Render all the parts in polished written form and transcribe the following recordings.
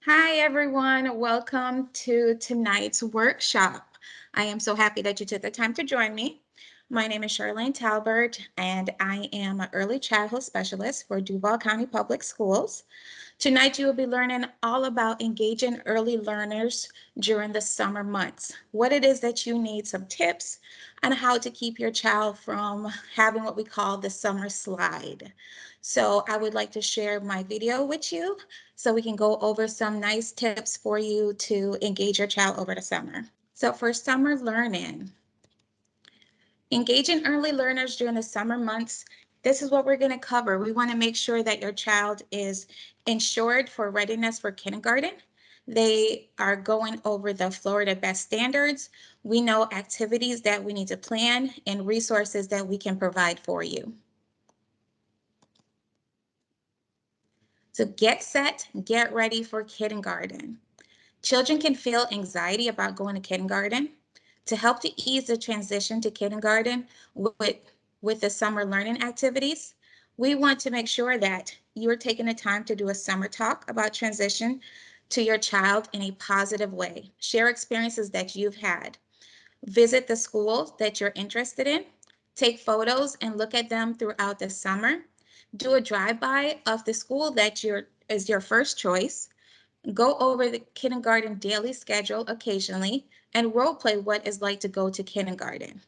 Hi, everyone. Welcome to tonight's workshop. I am so happy that you took the time to join me. My name is Charlene Talbert, and I am an early childhood specialist for Duval County Public Schools. Tonight, you will be learning all about engaging early learners during the summer months, what it is that you need, some tips on how to keep your child from having what we call the summer slide. So I would like to share my video with you so we can go over some nice tips for you to engage your child over the summer. So for summer learning, engaging early learners during the summer months, this is what we're going to cover. We want to make sure that your child is insured for readiness for kindergarten. They are going over the Florida best standards. We know activities that we need to plan and resources that we can provide for you. So get set, get ready for kindergarten. Children can feel anxiety about going to kindergarten. To help to ease the transition to kindergarten with the summer learning activities, we want to make sure that you are taking the time to do a summer talk about transition to your child in a positive way. Share experiences that you've had. Visit the schools that you're interested in. Take photos and look at them throughout the summer. Do a drive-by of the school that is your first choice. Go over the kindergarten daily schedule occasionally and role play what it's like to go to kindergarten.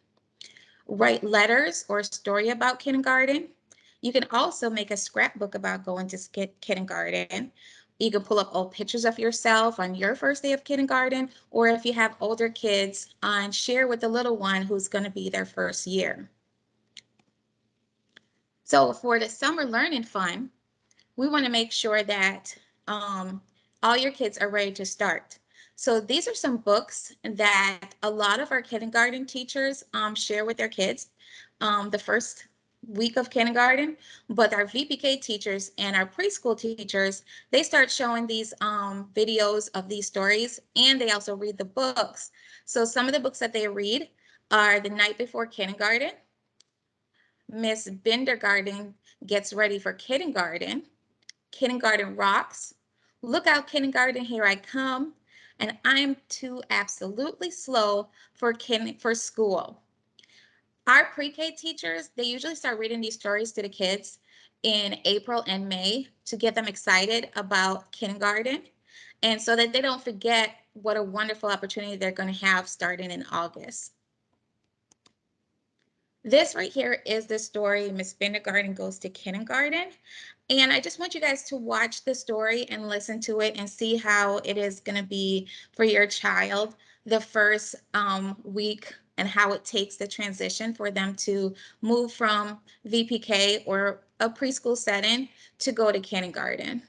Write letters or a story about kindergarten. You can also make a scrapbook about going to kindergarten. You can pull up old pictures of yourself on your first day of kindergarten, or if you have older kids, share with the little one who's going to be their first year. So for the summer learning fun, we want to make sure that all your kids are ready to start. So these are some books that a lot of our kindergarten teachers share with their kids the first week of kindergarten, but our VPK teachers and our preschool teachers, they start showing these videos of these stories, and they also read the books. So some of the books that they read are The Night Before Kindergarten, Miss Bindergarten Gets Ready for Kindergarten, Kindergarten Rocks, Look Out Kindergarten, Here I Come, and I'm Too Absolutely Slow for School. Our pre-K teachers, they usually start reading these stories to the kids in April and May to get them excited about kindergarten, and so that they don't forget what a wonderful opportunity they're going to have starting in August. This right here is the story, Miss Bindergarten Goes to Kindergarten. And I just want you guys to watch the story and listen to it and see how it is going to be for your child the first week, and how it takes the transition for them to move from VPK or a preschool setting to go to kindergarten.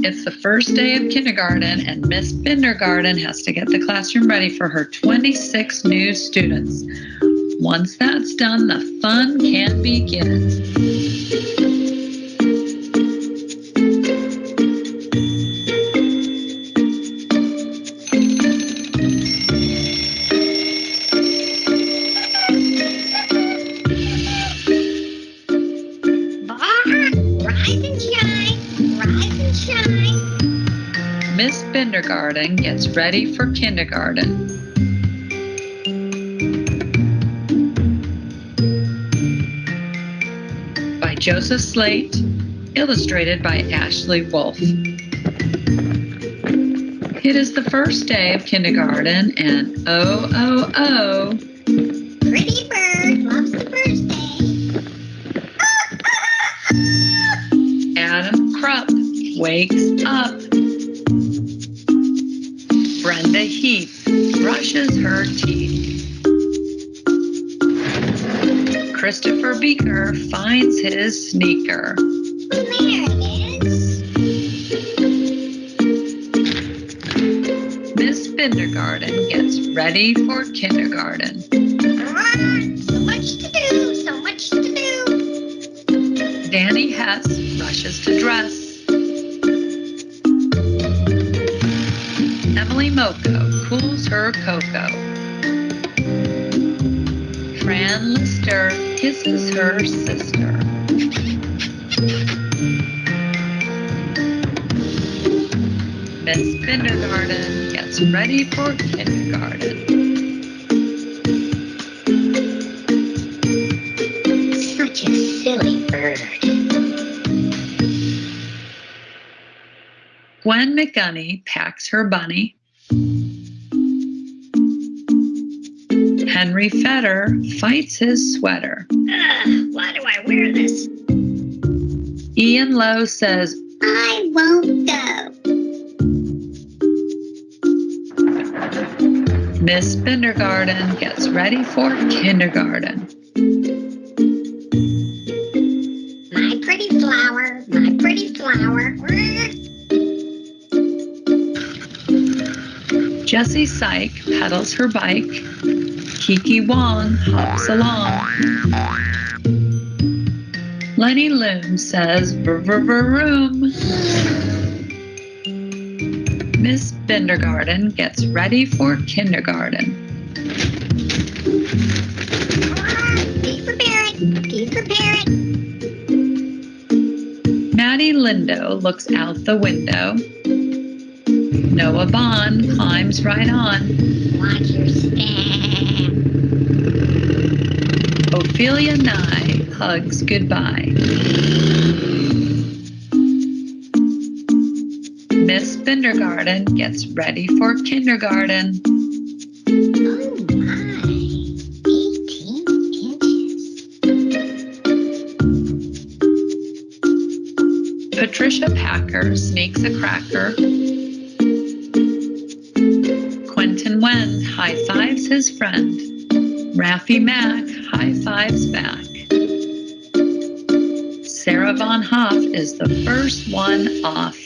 It's the first day of kindergarten, and Miss Bindergarten has to get the classroom ready for her 26 new students. Once that's done, the fun can begin. Rise and shine, rise and shine. Miss Bindergarten gets ready for kindergarten. By Joseph Slate, illustrated by Ashley Wolf. It is the first day of kindergarten, and oh, oh, oh. Pretty bird loves the first day. Adam Krupp wakes up. Brenda Heath brushes her teeth. Christopher Beaker finds his sneaker. There it is. Miss Bindergarten gets ready for kindergarten. So much to do, so much to do. Danny Hess rushes to dress. Emily Moko cools her cocoa. and Lister kisses her sister. Miss Kindergarten gets ready for kindergarten. Such a silly bird. Gwen McGunney packs her bunny. Henry Fetter fights his sweater. Why do I wear this? Ian Lowe says, I won't go. Miss Kindergarten gets ready for kindergarten. My pretty flower, my pretty flower. Jessie Syke pedals her bike. Kiki Wong hops along. Lenny Loom says, vroom. Miss Kindergarten gets ready for kindergarten. Be prepared, be prepared. Maddie Lindo looks out the window. Noah Bond climbs right on. Watch your step. Ophelia Nye hugs goodbye. Miss Kindergarten gets ready for kindergarten. Oh my, 18 inches. Patricia Packer sneaks a cracker. Quentin Wen high-fives his friend. Raffi Mack high-fives back. Sarah Von Hoff is the first one off.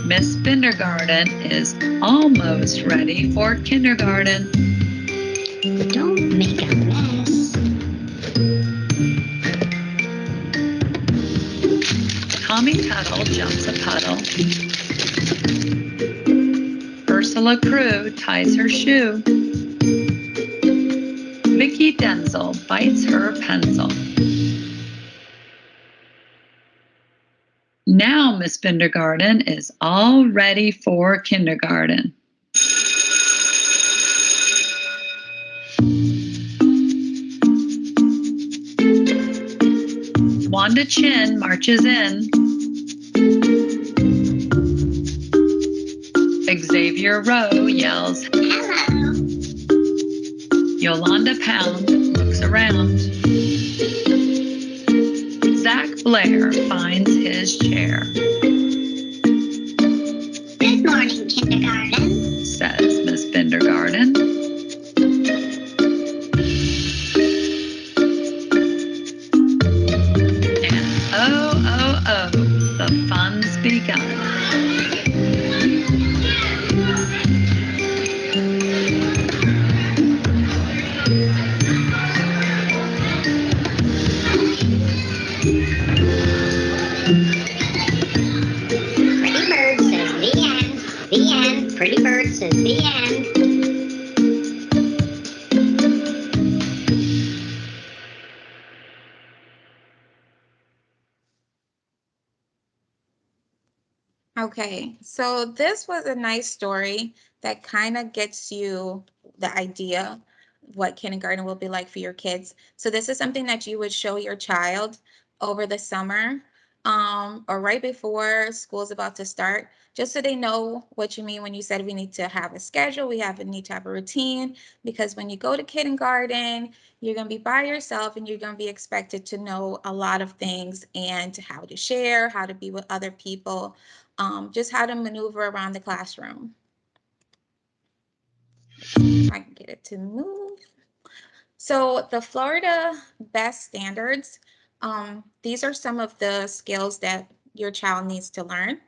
Miss Kindergarten is almost ready for kindergarten. Don't make a mess. Tommy Tuttle jumps a puddle. Ursula Crew ties her shoe. Vicky Denzel bites her pencil. Now Miss Kindergarten is all ready for kindergarten. Wanda Chin marches in. Xavier Rowe yells, Hello. Yolanda Pound looks around. Zach Blair finds his chair, Good morning, kindergarten. says Miss Kindergarten. And oh, the fun's begun. Pretty bird says the end. The end. Pretty bird says the end. Okay, so this was a nice story that kind of gets you the idea what kindergarten will be like for your kids. So this is something that you would show your child over the summer, or right before school's about to start, just so they know what you mean when you said we need to have a schedule, need to have a routine, because when you go to kindergarten, you're going to be by yourself and you're going to be expected to know a lot of things and how to share, how to be with other people, just how to maneuver around the classroom. Let's see if I can get it to move. So the Florida Best Standards, these are some of the skills that your child needs to learn.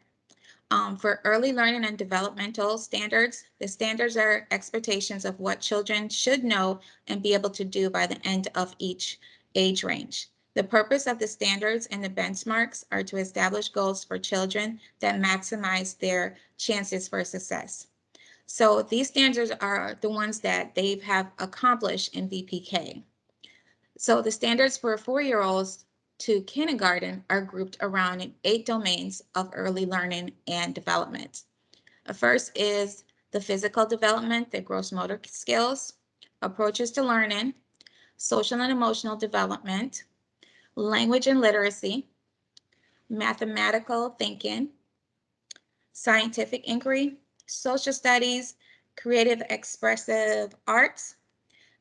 For early learning and developmental standards, the standards are expectations of what children should know and be able to do by the end of each age range. The purpose of the standards and the benchmarks are to establish goals for children that maximize their chances for success. So these standards are the ones that they have accomplished in VPK. So the standards for 4-year-olds to kindergarten are grouped around 8 domains of early learning and development. First is the physical development, the gross motor skills, approaches to learning, social and emotional development, language and literacy, mathematical thinking, scientific inquiry, social studies, creative expressive arts,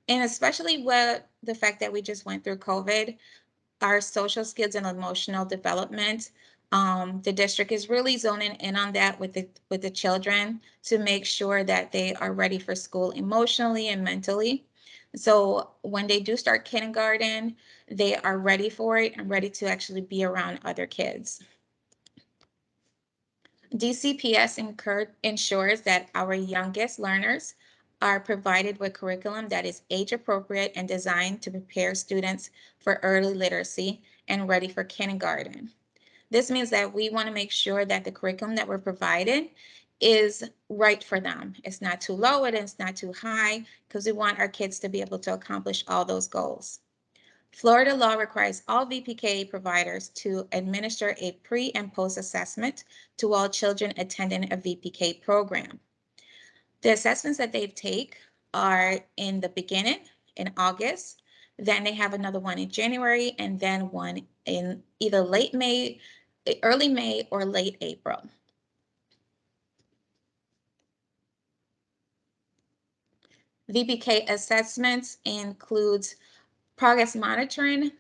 and especially with the fact that we just went through COVID, our social skills and emotional development. The district is really zoning in on that with the children to make sure that they are ready for school emotionally and mentally. So when they do start kindergarten, they are ready for it and ready to actually be around other kids. DCPS ensures that our youngest learners are provided with curriculum that is age appropriate and designed to prepare students for early literacy and ready for kindergarten. This means that we want to make sure that the curriculum that we're providing is right for them. It's not too low and it's not too high, because we want our kids to be able to accomplish all those goals. Florida law requires all VPK providers to administer a pre and post assessment to all children attending a VPK program. The assessments that they take are in the beginning in August, then they have another one in January, and then one in either late May, early May, or late April. VPK assessments includes progress monitoring,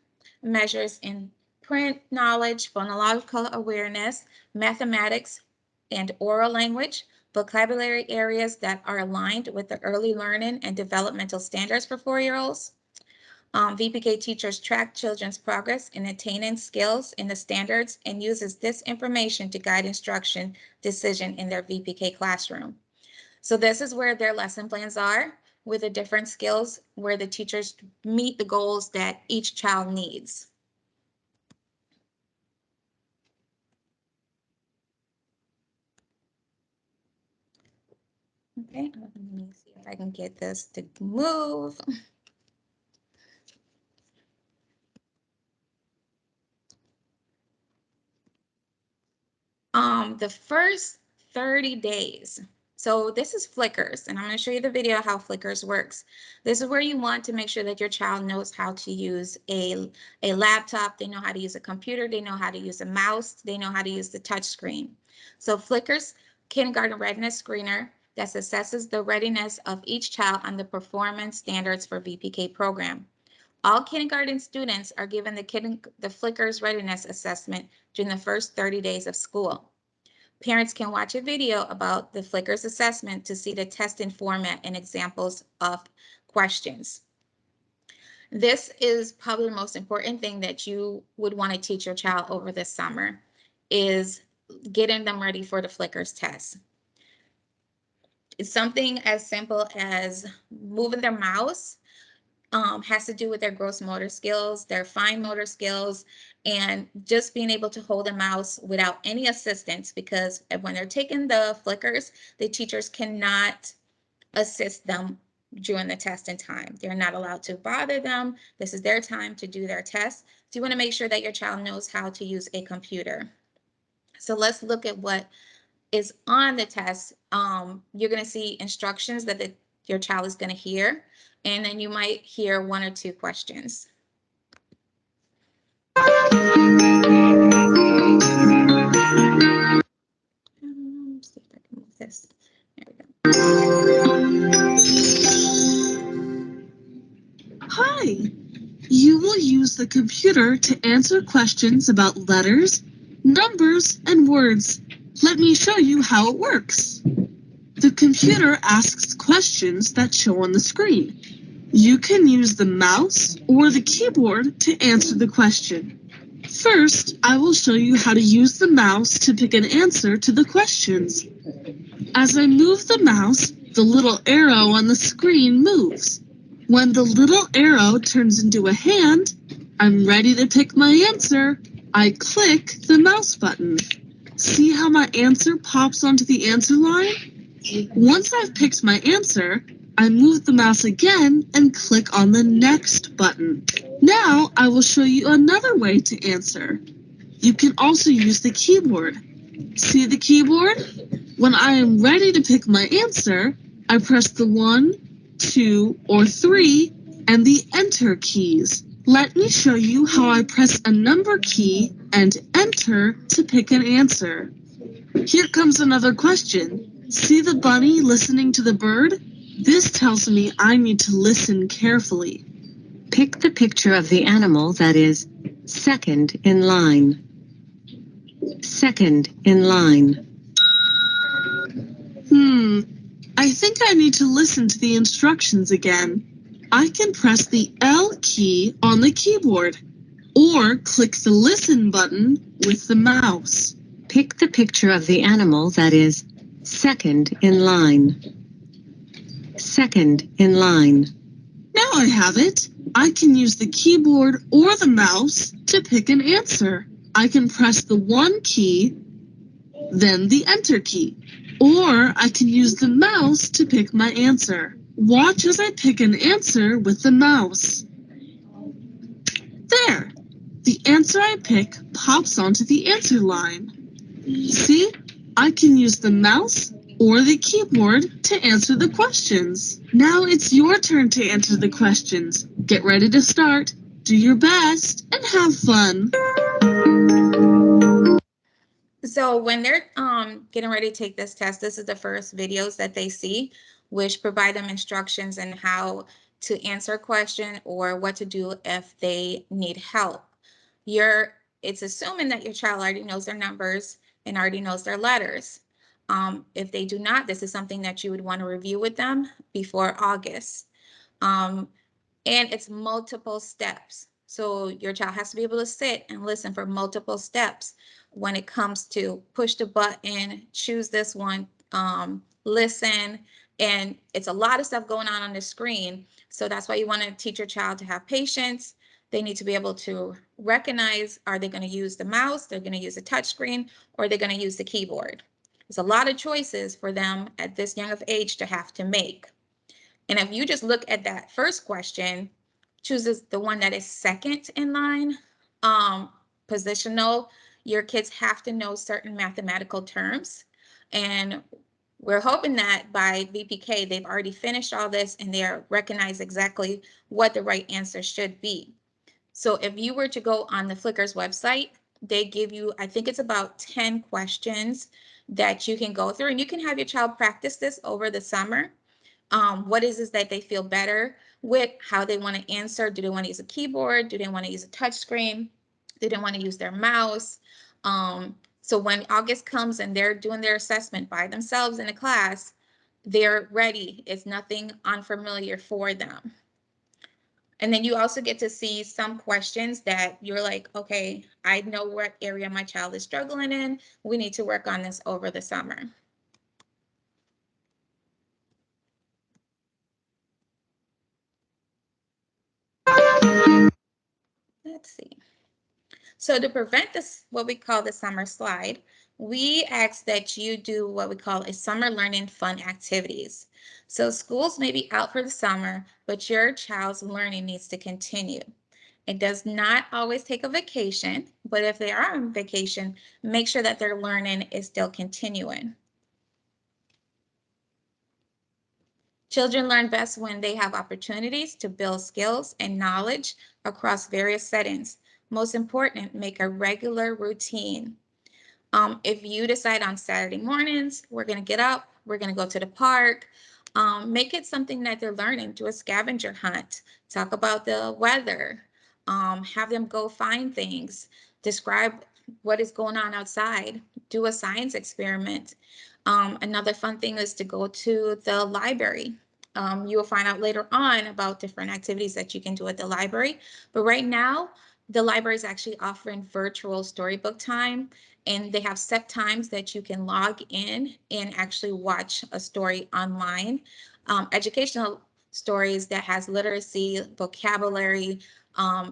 measures in print knowledge, phonological awareness, mathematics, and oral language, vocabulary areas that are aligned with the early learning and developmental standards for 4-year-olds. VPK teachers track children's progress in attaining skills in the standards and uses this information to guide instruction decision in their VPK classroom. So this is where their lesson plans are with the different skills where the teachers meet the goals that each child needs. Okay, let me see if I can get this to move. The first 30 days. So this is Flickrs, and I'm going to show you the video how Flickrs works. This is where you want to make sure that your child knows how to use a laptop, they know how to use a computer, they know how to use a mouse, they know how to use the touch screen. So Flickrs Kindergarten Readiness Screener that assesses the readiness of each child on the performance standards for VPK program. All kindergarten students are given the Flickrs Readiness Assessment during the first 30 days of school. Parents can watch a video about the Flickrs assessment to see the testing format and examples of questions. This is probably the most important thing that you would want to teach your child over this summer, is getting them ready for the Flickrs test. It's something as simple as moving their mouse, has to do with their gross motor skills, their fine motor skills, and just being able to hold a mouse without any assistance, because when they're taking the Flickrs, the teachers cannot assist them during the testing time. They're not allowed to bother them. This is their time to do their test. So you want to make sure that your child knows how to use a computer. So let's look at what is on the test. You're going to see instructions that your child is going to hear, and then you might hear 1 or 2 questions. See if I can move this. There we go. Hi. You will use the computer to answer questions about letters, numbers, and words. Let me show you how it works. The computer asks questions that show on the screen. You can use the mouse or the keyboard to answer the question. First, I will show you how to use the mouse to pick an answer to the questions. As I move the mouse, the little arrow on the screen moves. When the little arrow turns into a hand, I'm ready to pick my answer. I click the mouse button. See how my answer pops onto the answer line? Once I've picked my answer, I move the mouse again and click on the next button. Now I will show you another way to answer. You can also use the keyboard. See the keyboard? When I am ready to pick my answer, I press the 1, 2, or 3 and the Enter keys. Let me show you how I press a number key and Enter to pick an answer. Here comes another question. See the bunny listening to the bird? This tells me I need to listen carefully. Pick the picture of the animal that is second in line. Second in line. I think I need to listen to the instructions again. I can press the L key on the keyboard or click the Listen button with the mouse. Pick the picture of the animal that is second in line. Second in line. Now I have it. I can use the keyboard or the mouse to pick an answer. I can press the 1 key, then the Enter key. Or I can use the mouse to pick my answer. Watch as I pick an answer with the mouse. There! The answer I pick pops onto the answer line. See? I can use the mouse or the keyboard to answer the questions. Now it's your turn to answer the questions. Get ready to start. Do your best and have fun. So when they're getting ready to take this test, this is the first videos that they see, which provide them instructions on how to answer a question or what to do if they need help. It's assuming that your child already knows their numbers and already knows their letters. If they do not, this is something that you would want to review with them before August. Um, and it's multiple steps. So your child has to be able to sit and listen for multiple steps when it comes to push the button, choose this one, listen, and it's a lot of stuff going on the screen. So that's why you want to teach your child to have patience. They need to be able to recognize, are they going to use the mouse, they're going to use a touch screen, or they're going to use the keyboard. There's a lot of choices for them at this young of age to have to make. And if you just look at that first question, chooses the one that is second in line, positional, your kids have to know certain mathematical terms. And we're hoping that by VPK, they've already finished all this and they recognize exactly what the right answer should be. So if you were to go on the Flickr's website, they give you, I think it's about 10 questions that you can go through, and you can have your child practice this over the summer. What is it that they feel better with, how they want to answer? Do they want to use a keyboard? Do they want to use a touch screen? Do they want to use their mouse? So when August comes and they're doing their assessment by themselves in a class, they're ready. It's nothing unfamiliar for them. And then you also get to see some questions that you're like, okay, I know what area my child is struggling in. We need to work on this over the summer. Let's see. So to prevent this, what we call the summer slide, we ask that you do what we call a summer learning fun activities. So schools may be out for the summer, but your child's learning needs to continue. It does not always take a vacation, but if they are on vacation, make sure that their learning is still continuing. Children learn best when they have opportunities to build skills and knowledge across various settings. Most important, make a regular routine. If you decide on Saturday mornings, we're going to get up, we're going to go to the park, make it something that they're learning. Do a scavenger hunt, talk about the weather, have them go find things, describe what is going on outside, do a science experiment. Another fun thing is to go to the library. You will find out later on about different activities that you can do at the library. But right now, the library is actually offering virtual storybook time, and they have set times that you can log in and actually watch a story online. Educational stories that has literacy, vocabulary,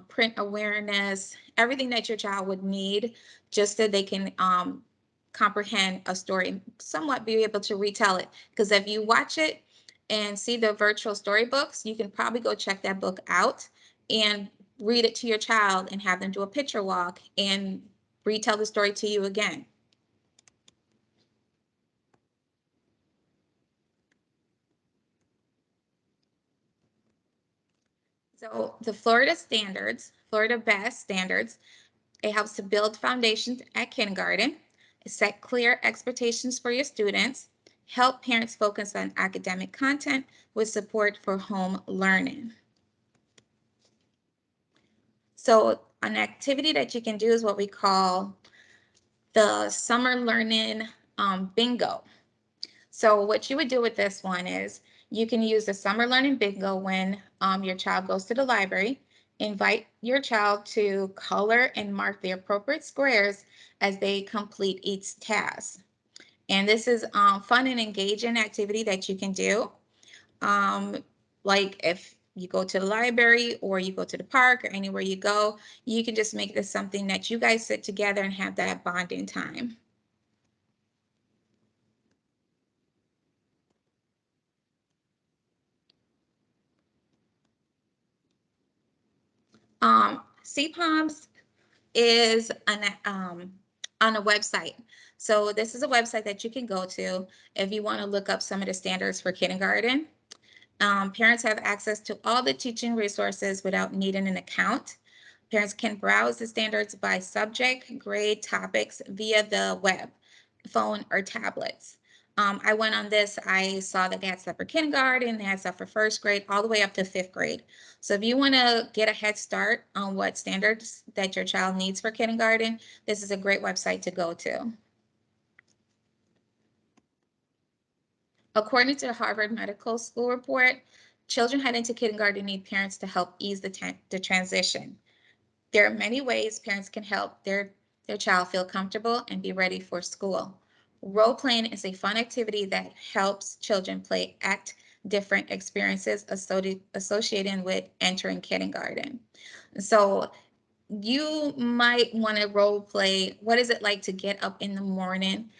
print awareness, everything that your child would need just so they can comprehend a story, somewhat be able to retell it. Because if you watch it and see the virtual storybooks, you can probably go check that book out and read it to your child and have them do a picture walk and retell the story to you again. So the Florida Best Standards, it helps to build foundations at kindergarten, set clear expectations for your students, help parents focus on academic content with support for home learning. So an activity that you can do is what we call the summer learning bingo. So what you would do with this one is you can use the summer learning bingo when your child goes to the library. Invite your child to color and mark the appropriate squares as they complete each task. And this is fun and engaging activity that you can do. Um, like if you go to the library or you go to the park or anywhere you go, you can just make this something that you guys sit together and have that bonding time. CPOMS is on a website. So this is a website that you can go to if you want to look up some of the standards for kindergarten. Parents have access to all the teaching resources without needing an account. Parents can browse the standards by subject, grade, topics via the web, phone, or tablets. I went on this, I saw that they had stuff for kindergarten, they had stuff for first grade, all the way up to fifth grade. So if you want to get a head start on what standards that your child needs for kindergarten, this is a great website to go to. According to the Harvard Medical School report, children heading to kindergarten need parents to help ease the transition. There are many ways parents can help their child feel comfortable and be ready for school. Role playing is a fun activity that helps children play act different experiences associated with entering kindergarten. So you might want to role play what is it like to get up in the morning,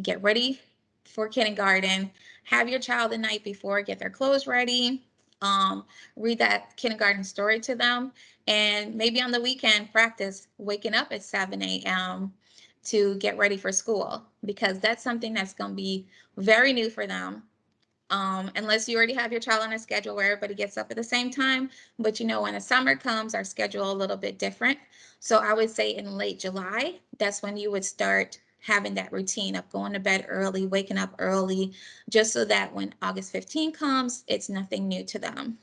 get ready for kindergarten, have your child the night before get their clothes ready, read that kindergarten story to them, and maybe on the weekend practice waking up at 7 a.m. to get ready for school, because that's something that's going to be very new for them, unless you already have your child on a schedule where everybody gets up at the same time. But when the summer comes, our schedule a little bit different. So I would say in late July, that's when you would start having that routine of going to bed early, waking up early, just so that when August 15 comes, it's nothing new to them.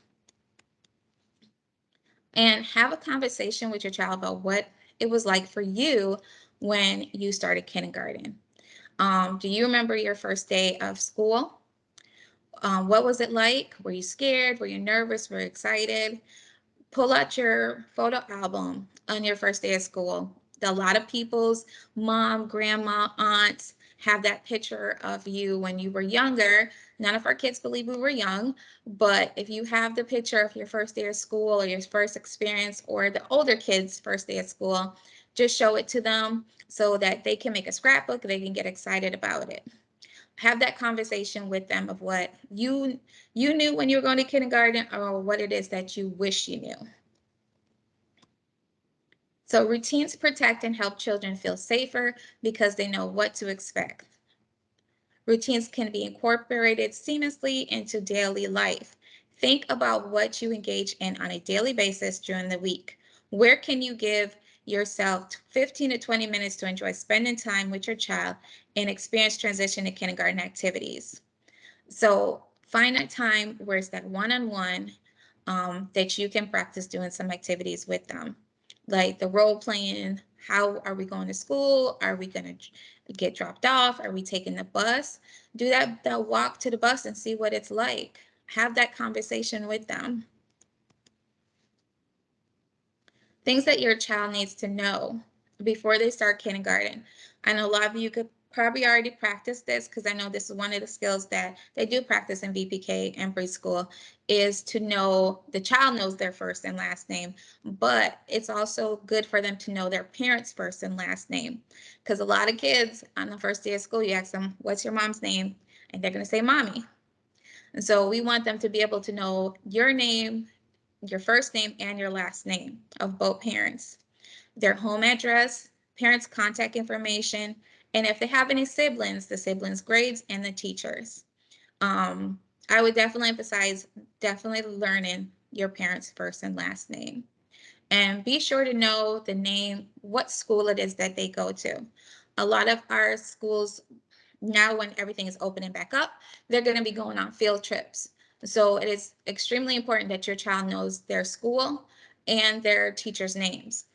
And have a conversation with your child about what it was like for you when you started kindergarten. Do you remember your first day of school? What was it like? Were you scared? Were you nervous? Were you excited? Pull out your photo album on your first day of school. A lot of people's mom, grandma, aunts have that picture of you when you were younger. None of our kids believe we were young, but if you have the picture of your first day of school or your first experience or the older kids' first day of school, just show it to them so that they can make a scrapbook, they can get excited about it. Have that conversation with them of what you knew when you were going to kindergarten or what it is that you wish you knew. So routines protect and help children feel safer because they know what to expect. Routines can be incorporated seamlessly into daily life. Think about what you engage in on a daily basis during the week. Where can you give yourself 15 to 20 minutes to enjoy spending time with your child and experience transition to kindergarten activities? So find that time where it's that one-on-one that you can practice doing some activities with them, like the role playing. How are we going to school? Are we going to get dropped off? Are we taking the bus? Do that walk to the bus and see what it's like. Have that conversation with them. Things that your child needs to know before they start kindergarten. I know a lot of you could probably already practiced this because I know this is one of the skills that they do practice in VPK and preschool, is to know the child knows their first and last name, but it's also good for them to know their parents' first and last name. Because a lot of kids on the first day of school, you ask them, what's your mom's name? And they're going to say mommy. And so we want them to be able to know your name, your first name, and your last name of both parents, their home address, parents' contact information, and if they have any siblings, the siblings' grades and the teachers. I would definitely emphasize definitely learning your parents' first and last name. And be sure to know the name, what school it is that they go to. A lot of our schools now, when everything is opening back up, they're going to be going on field trips. So it is extremely important that your child knows their school and their teachers' names.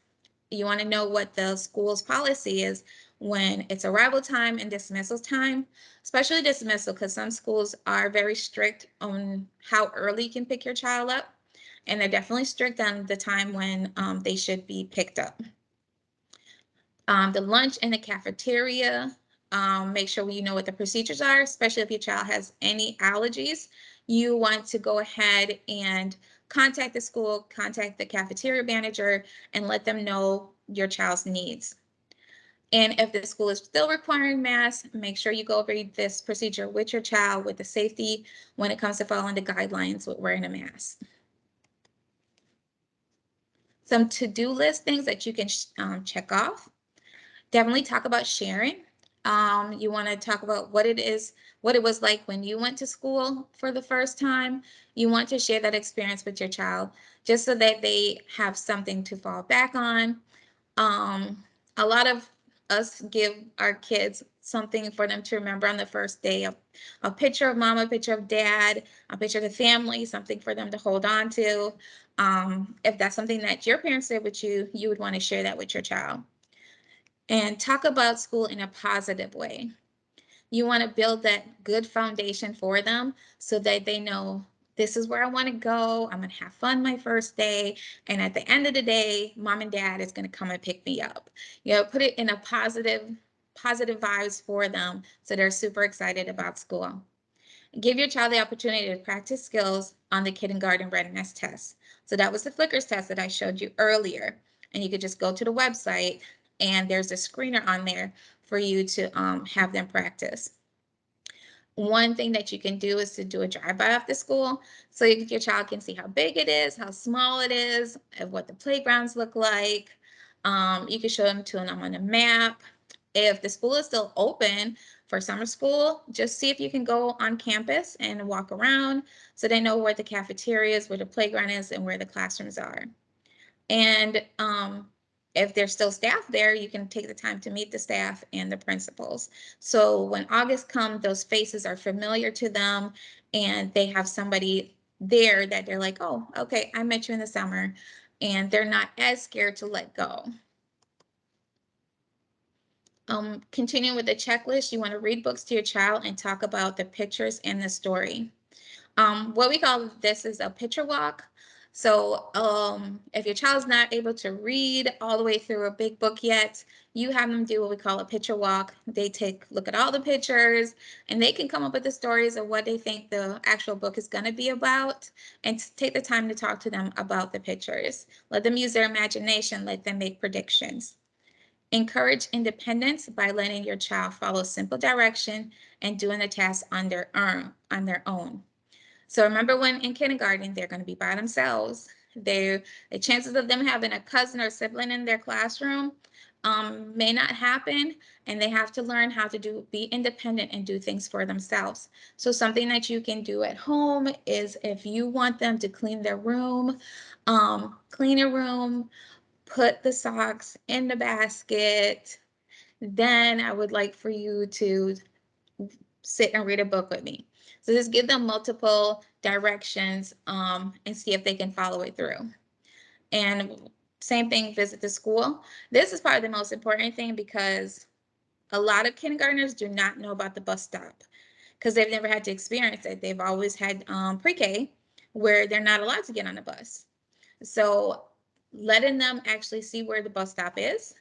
You want to know what the school's policy is when it's arrival time and dismissal time, especially dismissal, because some schools are very strict on how early you can pick your child up, and they're definitely strict on the time when they should be picked up. The lunch in the cafeteria, make sure you know what the procedures are, especially if your child has any allergies. You want to go ahead and contact the school, contact the cafeteria manager, and let them know your child's needs. And if the school is still requiring masks, make sure you go over this procedure with your child with the safety when it comes to following the guidelines with wearing a mask. Some to-do list things that you can check off. Definitely talk about sharing. You want to talk about what it is, what it was like when you went to school for the first time. You want to share that experience with your child just so that they have something to fall back on. A lot of us give our kids something for them to remember on the first day, a picture of mom, a picture of dad, a picture of the family, something for them to hold on to. If that's something that your parents did with you, you would want to share that with your child. And talk about school in a positive way. You want to build that good foundation for them so that they know this is where I want to go. I'm going to have fun my first day. And at the end of the day, mom and dad is going to come and pick me up. You know, put it in a positive vibes for them so they're super excited about school. Give your child the opportunity to practice skills on the kindergarten readiness test. So that was the Flickers test that I showed you earlier. And you could just go to the website and there's a screener on there for you to have them practice. One thing that you can do is to do a drive-by of the school so your child can see how big it is, how small it is, and what the playgrounds look like. You can show them to them on a map. If the school is still open for summer school, just see if you can go on campus and walk around so they know where the cafeteria is, where the playground is, and where the classrooms are. And if there's still staff there, you can take the time to meet the staff and the principals. So when August comes, those faces are familiar to them and they have somebody there that they're like, oh, okay, I met you in the summer, and they're not as scared to let go. Continuing with the checklist, you want to read books to your child and talk about the pictures and the story. What we call this is a picture walk. So if your child's not able to read all the way through a big book yet, you have them do what we call a picture walk. They take a look at all the pictures and they can come up with the stories of what they think the actual book is going to be about, and take the time to talk to them about the pictures. Let them use their imagination, let them make predictions. Encourage independence by letting your child follow simple direction and doing the task on their own. So remember, when in kindergarten, they're going to be by themselves. The chances of them having a cousin or sibling in their classroom may not happen, and they have to learn how to be independent and do things for themselves. So something that you can do at home is, if you want them to clean their room, clean your room, put the socks in the basket. Then I would like for you to sit and read a book with me. So just give them multiple directions and see if they can follow it through. And same thing, visit the school. This is probably the most important thing because a lot of kindergartners do not know about the bus stop because they've never had to experience it. They've always had pre-K where they're not allowed to get on the bus. So letting them actually see where the bus stop is,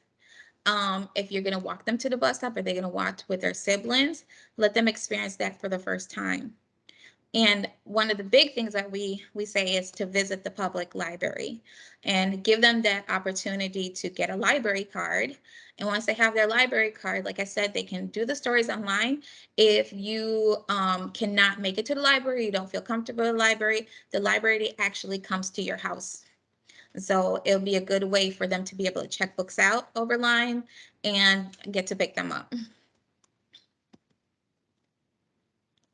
If you're going to walk them to the bus stop, or they're going to walk with their siblings, let them experience that for the first time. And one of the big things that we say is to visit the public library and give them that opportunity to get a library card. And once they have their library card, like I said, they can do the stories online. If you cannot make it to the library, you don't feel comfortable in the library actually comes to your house. So it'll be a good way for them to be able to check books out over line and get to pick them up.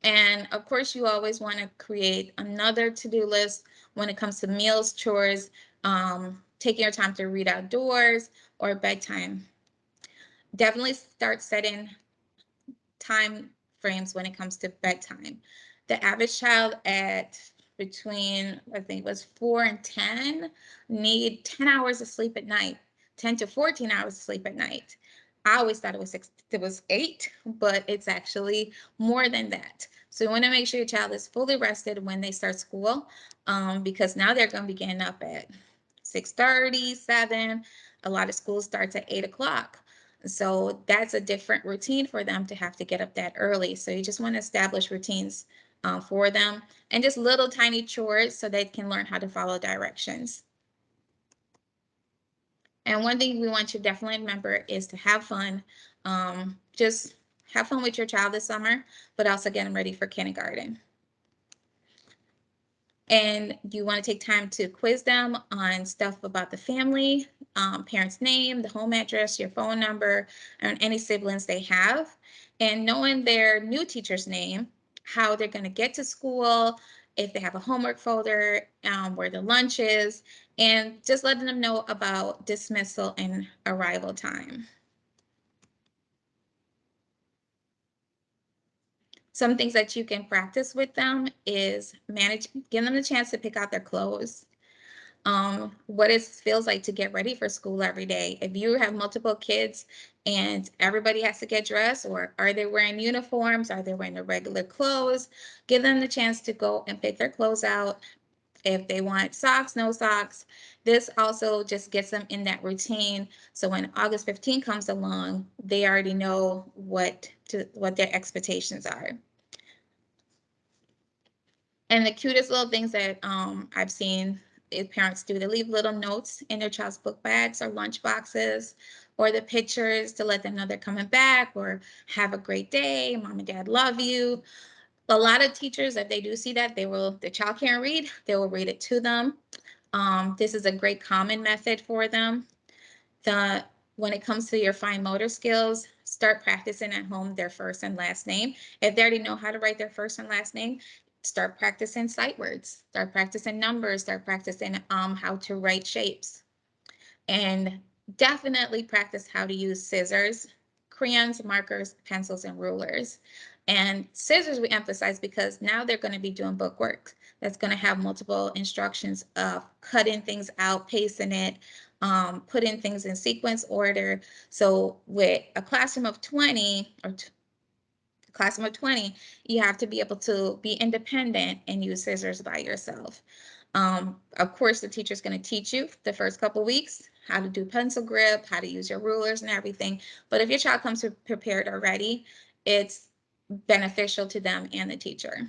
And of course, you always want to create another to-do list when it comes to meals, chores, taking your time to read outdoors, or bedtime. Definitely start setting time frames when it comes to bedtime. The average child at between, I think it was 4 and 10, need 10 hours of sleep at night, 10 to 14 hours of sleep at night. I always thought it was 8, but it's actually more than that. So you want to make sure your child is fully rested when they start school, because now they're going to be getting up at 6:30, 7. A lot of schools starts at 8 o'clock. So that's a different routine for them to have to get up that early. So you just want to establish routines for them, and just little tiny chores so they can learn how to follow directions. And one thing we want you to definitely remember is to have fun. Just have fun with your child this summer, but also get them ready for kindergarten. And you want to take time to quiz them on stuff about the family, parent's name, the home address, your phone number, and any siblings they have, and knowing their new teacher's name, how they're going to get to school, if they have a homework folder, where the lunch is, and just letting them know about dismissal and arrival time. Some things that you can practice with them is give them the chance to pick out their clothes. What it feels like to get ready for school every day. If you have multiple kids and everybody has to get dressed, or are they wearing uniforms? Are they wearing their regular clothes? Give them the chance to go and pick their clothes out. If they want socks, no socks. This also just gets them in that routine. So when August 15th comes along, they already know what their expectations are. And the cutest little things that I've seen parents do, they leave little notes in their child's book bags or lunch boxes, or the pictures to let them know they're coming back, or have a great day, mom and dad love you. A lot of teachers, if they do see that, the child can't read, they will read it to them. This is a great common method for them. When it comes to your fine motor skills, start practicing at home their first and last name. If they already know how to write their first and last name, start practicing sight words, start practicing numbers, start practicing how to write shapes. And definitely practice how to use scissors, crayons, markers, pencils, and rulers. And scissors we emphasize because now they're going to be doing book work that's going to have multiple instructions of cutting things out, pasting it, putting things in sequence order. So with a classroom of 20 or classroom of 20, you have to be able to be independent and use scissors by yourself. Of course, the teacher's going to teach you the first couple weeks how to do pencil grip, how to use your rulers and everything. But if your child comes prepared already, it's beneficial to them and the teacher.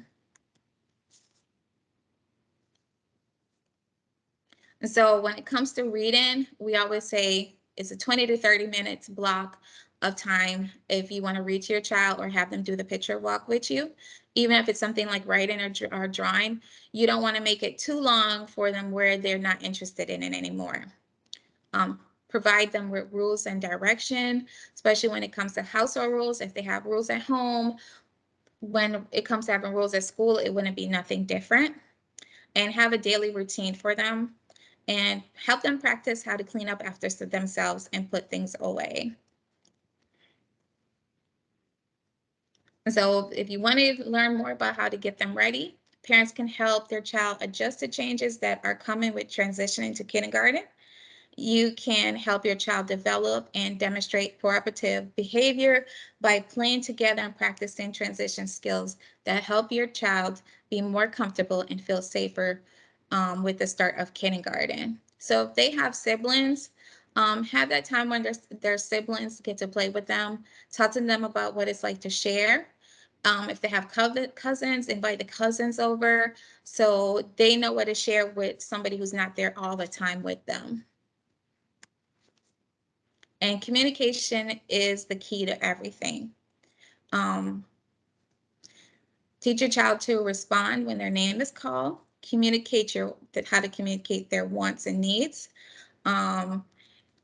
And so when it comes to reading, we always say it's a 20 to 30 minutes block of time if you want to read to your child or have them do the picture walk with you. Even if it's something like writing or drawing, you don't want to make it too long for them where they're not interested in it anymore. Provide them with rules and direction, especially when it comes to household rules. If they have rules at home, when it comes to having rules at school, it wouldn't be nothing different. And have a daily routine for them, and help them practice how to clean up after themselves and put things away. So if you want to learn more about how to get them ready, parents can help their child adjust to changes that are coming with transitioning to kindergarten. You can help your child develop and demonstrate cooperative behavior by playing together and practicing transition skills that help your child be more comfortable and feel safer with the start of kindergarten. So if they have siblings, Have that time when their siblings get to play with them, talk to them about what it's like to share. If they have cousins, invite the cousins over so they know what to share with somebody who's not there all the time with them. And communication is the key to everything. Teach your child to respond when their name is called. Communicate how to communicate their wants and needs.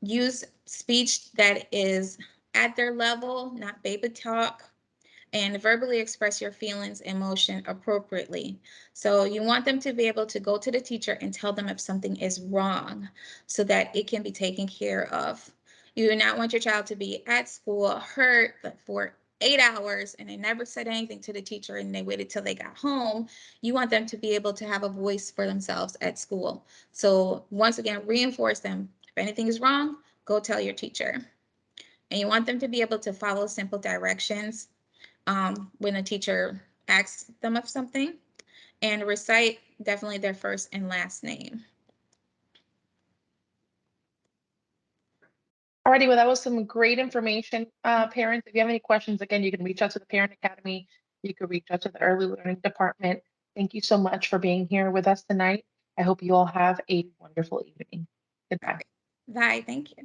Use speech that is at their level, not baby talk, and verbally express your feelings and emotion appropriately. So you want them to be able to go to the teacher and tell them if something is wrong so that it can be taken care of. You do not want your child to be at school hurt for 8 hours and they never said anything to the teacher and they waited till they got home. You want them to be able to have a voice for themselves at school. So once again, reinforce them. If anything is wrong, go tell your teacher. And you want them to be able to follow simple directions when a teacher asks them of something, and recite definitely their first and last name. Alrighty, well, that was some great information. Parents, if you have any questions, again, you can reach out to the Parent Academy. You could reach out to the Early Learning Department. Thank you so much for being here with us tonight. I hope you all have a wonderful evening. Goodbye. Bye, thank you.